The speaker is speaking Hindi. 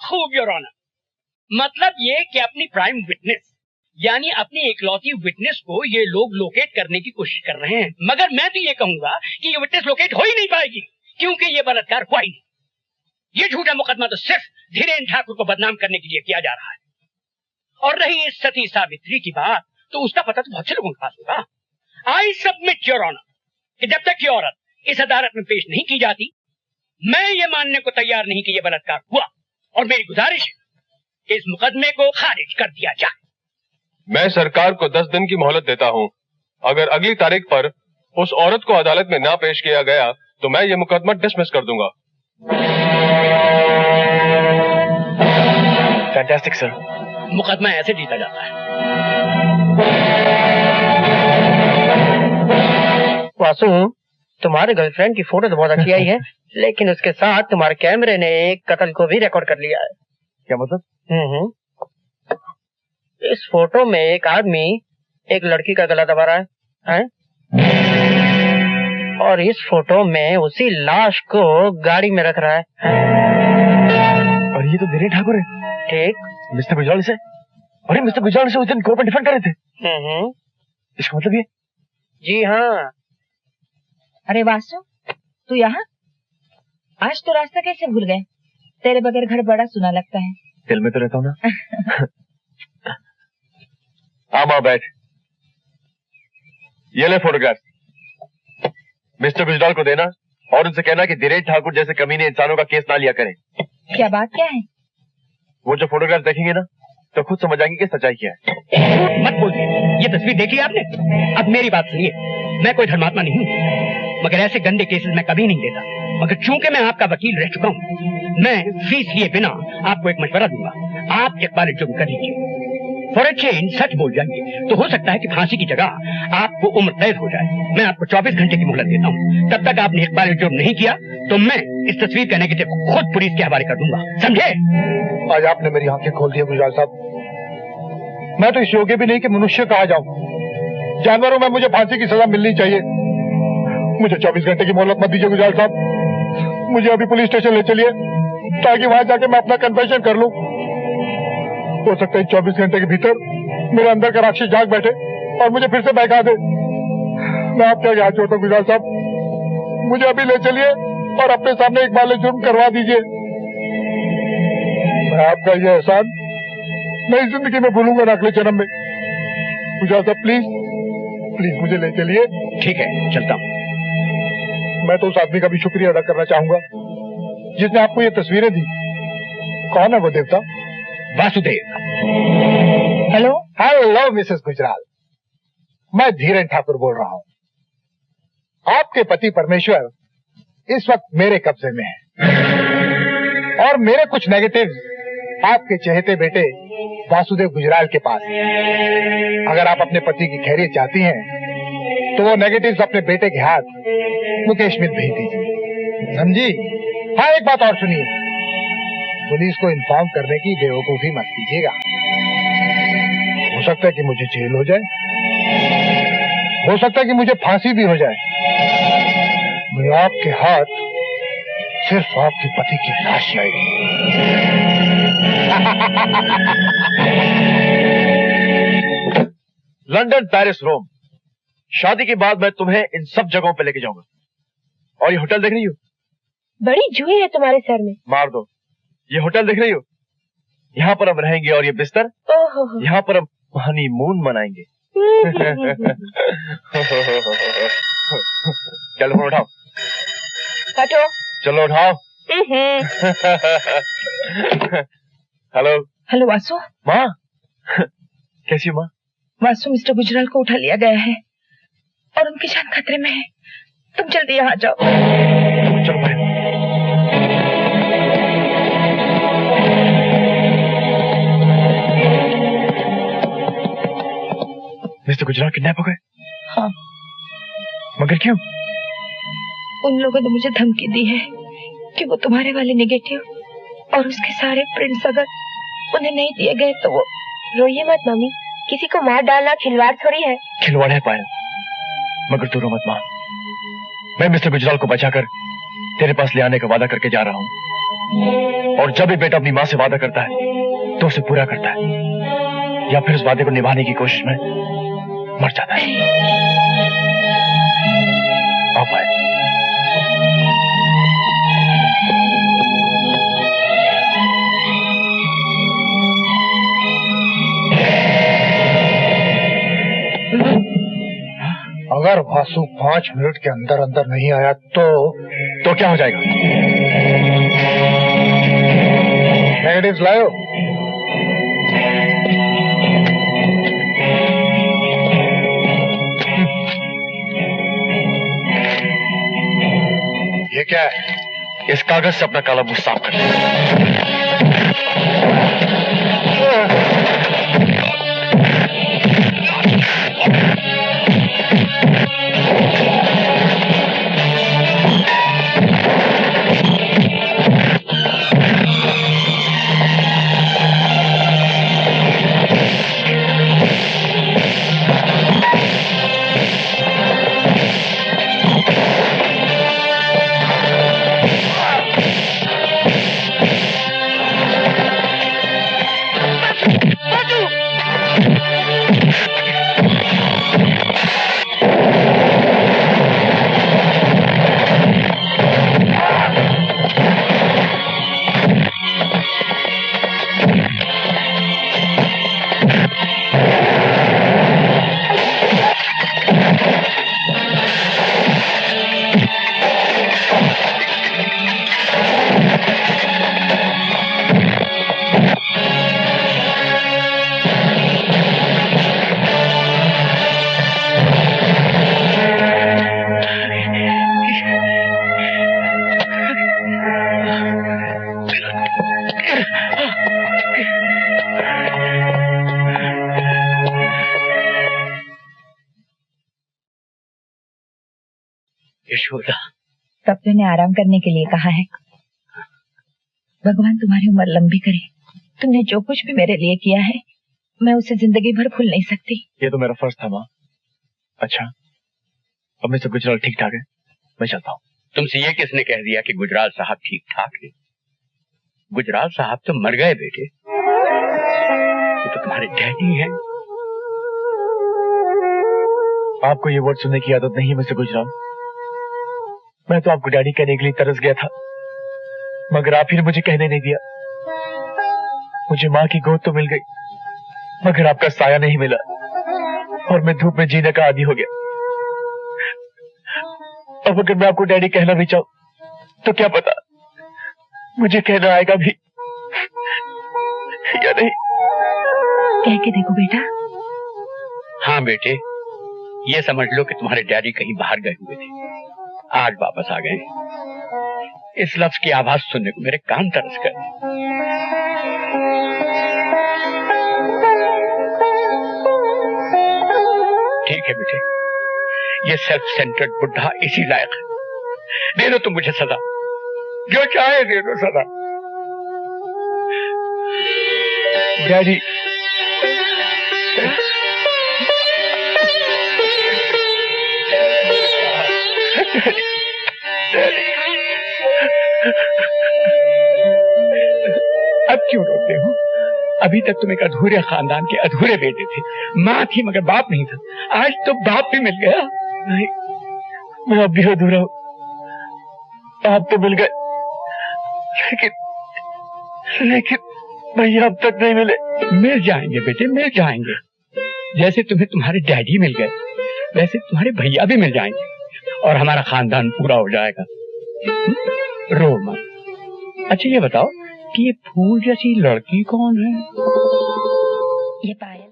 खूब योर ऑनर। मतलब ये कि अपनी प्राइम विटनेस यानी अपनी इकलौती विटनेस को ये लोग लोकेट करने की कोशिश कर रहे हैं, मगर मैं तो ये कहूंगा कि ये विटनेस लोकेट हो ही नहीं पाएगी क्योंकि ये बलात्कार हुआ ही नहीं। ये झूठा मुकदमा तो सिर्फ धीरेन्द्र ठाकुर को बदनाम करने के लिए किया जा रहा है। और रही इस सती सावित्री की बात, तो उसका पता तो बहुत से लोगों के पास होगा। आई सबमिट योर ऑनर कि जब तक ये औरत इस अदालत में पेश नहीं की जाती, मैं ये मानने को तैयार नहीं कि ये बलात्कार हुआ, और मेरी गुजारिश है कि इस मुकदमे को खारिज कर दिया जाए। मैं सरकार को 10 दिन की मोहलत देता हूं। अगर अगली तारीख पर उस औरत को अदालत में ना पेश किया गया तो मैं ये मुकदमा डिसमिस कर दूंगा। Fantastic sir. मुकदमा ऐसे जीता जाता है। वासु, तुम्हारे गर्लफ्रेंड की फोटो तो बहुत अच्छी आई है, लेकिन उसके साथ तुम्हारे कैमरे ने एक कत्ल को भी रिकॉर्ड कर लिया है। क्या मतलब? इस फोटो में एक आदमी एक लड़की का गला दबा रहा है? और इस फोटो में उसी लाश को गाड़ी में रख रहा है। और ये तो धीरेन्द्र ठाकुर है। ठीक। मिस्टर गुजराल से, अरे मिस्टर गुजराल से उस दिन कोर्ट में डिफेंड कर रहे थे। इसका मतलब ये? जी हाँ। अरे वासु, तू यहाँ? आज तो रास्ता कैसे भूल गए? तेरे बगैर घर बड़ा सुना लगता है। दिल में तो रहता हूँ ना। आमा बैठ। ये ले फोटोग्राफ, मिस्टर गुजराल को देना और उनसे कहना कि धीरेन्द्र ठाकुर जैसे कमीने इंसानों का केस ना लिया करें। क्या बात क्या है? वो जो फोटोग्राफ देखेंगे ना तो खुद समझ आएंगे कि सच्चाई क्या है। मत बोलिए, ये तस्वीर देखी आपने? अब मेरी बात सुनिए, मैं कोई धर्मात्मा नहीं हूँ, मगर ऐसे गंदे केसेस मैं कभी नहीं देता। मगर चूंकि मैं आपका वकील रह चुका हूँ, मैं फीस लिए बिना आपको एक मशवरा दूंगा। आप इकबाल जुर्म कर लीजिए, फॉर अ चेंज सच बोल जाइए, तो हो सकता है कि फांसी की जगह आपको उम्र कैद हो जाए। मैं आपको 24 घंटे की मोहलत देता हूँ। तब तक आपने इकबाल जुर्म नहीं किया तो मैं इस तस्वीर का नेगेटिव खुद पुलिस के हवाले कर दूंगा, समझे? आज आपने मेरी आंखें खोल दी गुजराल साहब। मैं तो इस योग्य भी नहीं कि मनुष्य कहा जाऊं। जानवरों में मुझे फांसी की सजा मिलनी चाहिए। मुझे 24 घंटे की मोहलत मत दीजिए गुजराल साहब। मुझे अभी पुलिस स्टेशन ले चलिए ताकि वहां जाके मैं अपना कन्फेशन कर लूं। हो सकता है 24 घंटे के भीतर मेरे अंदर का राक्षस जाग बैठे और मुझे फिर से बहका दे। मैं आपके आगे हाथ जोड़ता हूं गुजराल साहब, मुझे अभी ले चलिए और अपने सामने इकबाल जुर्म करवा दीजिए। मैं आपका ये एहसान नई जिंदगी में भूलूंगा ना अगले जन्म में। गुजराल साहब प्लीज प्लीज मुझे ले चलिए। ठीक है, चलता हूँ। मैं तो उस आदमी का भी शुक्रिया अदा करना चाहूंगा जिसने आपको ये तस्वीरें दी। कौन है वो देवता? Vasudev. Hello hello Mrs Gujral, मैं धीरेन्द्र ठाकुर बोल रहा हूँ। आपके पति परमेश्वर इस वक्त मेरे कब्जे में है और मेरे कुछ नेगेटिव आपके चहेते बेटे वासुदेव गुजराल के पास है। अगर आप अपने पति की खैरियत चाहती हैं तो वो नेगेटिव्स अपने बेटे के हाथ मुकेश में भेज दीजिए, समझी? हाँ, एक बात और सुनिए, पुलिस को इन्फॉर्म करने की बेवकूफी मत कीजिएगा। हो सकता है कि मुझे जेल हो जाए, हो सकता है कि मुझे फांसी भी हो जाए। मैं आपके हाथ सिर्फ आपके पति की लाश आएगी। लंदन, पेरिस, रोम, शादी के बाद मैं तुम्हें इन सब जगहों पे लेके जाऊंगा। और ये होटल देख रही हो? बड़ी जुई है तुम्हारे सर में। मार दो। ये होटल देख रही हो? यहाँ पर हम रहेंगे और ये बिस्तर, यहाँ पर हम हनीमून मनाएंगे। चलो फोन उठाओ। हटो। चलो उठाओ। हेलो। हेलो वासु। माँ कैसी हो माँ? वासु, मिस्टर गुजराल को उठा लिया गया है और उनकी जान खतरे में है। तुम जल्दी यहाँ जाओ। चलो भाई। मिस्टर गुजराल किडनैप हो गए? हाँ। मगर क्यों? उन लोगों ने मुझे धमकी दी है कि वो तुम्हारे वाले नेगेटिव और उसके सारे प्रिंट्स अगर उन्हें नहीं दिए गए तो वो। रोइए मत मम्मी, किसी को मार डालना खिलवाड़ थोड़ी है। खिलवाड़ है पायल, मगर तू रो मत माँ। मैं मिस्टर गुजराल को बचाकर तेरे पास ले आने का वादा करके जा रहा हूँ। और जब भी बेटा अपनी माँ से वादा करता है तो उसे पूरा करता है, या फिर उस वादे को निभाने की कोशिश में मर जाता है। आप आए। अगर वासु 5 मिनट के अंदर अंदर नहीं आया तो क्या हो जाएगा? नेगेटिव्स लाओ। ये क्या है? इस कागज से अपना काला मुंह साफ कर ले। यशोदा, डॉक्टर ने आराम करने के लिए कहा है। भगवान तुम्हारी उम्र लंबी करे। तुमने जो कुछ भी मेरे लिए किया है, मैं उसे जिंदगी भर भूल नहीं सकती। ये तो मेरा फर्ज था माँ। अच्छा, अब मैं सब गुजराल ठीक ठाक है, मैं चलता हूँ। तुमसे ये किसने कह दिया कि गुजराल साहब ठीक ठाक है? गुजराल साहब तो मर गए बेटे। वो तो तुम्हारे डैडी हैं। आपको ये वर्ड सुनने की आदत नहीं है मिस्टर गुजराल। मैं तो आपको डैडी कहने के लिए तरस गया था, मगर आप ही ने मुझे कहने नहीं दिया। मुझे माँ की गोद तो मिल गई, मगर आपका साया नहीं मिला और मैं धूप में जीने का आदी हो गया। अब अगर मैं आपको डैडी कहना भी चाहूं तो क्या पता मुझे कहना आएगा भी या नहीं। कह के देखो बेटा। हाँ बेटे, ये समझ लो कि तुम्हारे डैडी कहीं बाहर गए हुए थे, आज वापस आ गए। इस लफ्ज की आवाज सुनने को मेरे कान तरस गए। ठीक है बेटे, ये सेल्फ सेंटर्ड बुढ़ा इसी लायक है। दे दो तुम मुझे सजा, जो चाहे दे दो सजा। डैडी, अब क्यों रोते हो? अभी तक तुम एक अधूरे खानदान के अधूरे बेटे थे। माँ थी मगर बाप नहीं था, आज तो बाप भी मिल गया। नहीं, मैं अब भी अधूरा हूं। आप तो मिल गए, लेकिन भैया अब तक नहीं मिले। मिल जाएंगे बेटे, मिल जाएंगे। जैसे तुम्हें तुम्हारे डैडी मिल गए, वैसे तुम्हारे भैया भी मिल जाएंगे और हमारा खानदान पूरा हो जाएगा। रो मत। अच्छा ये बताओ कि ये फूल जैसी लड़की कौन है? ये पायल।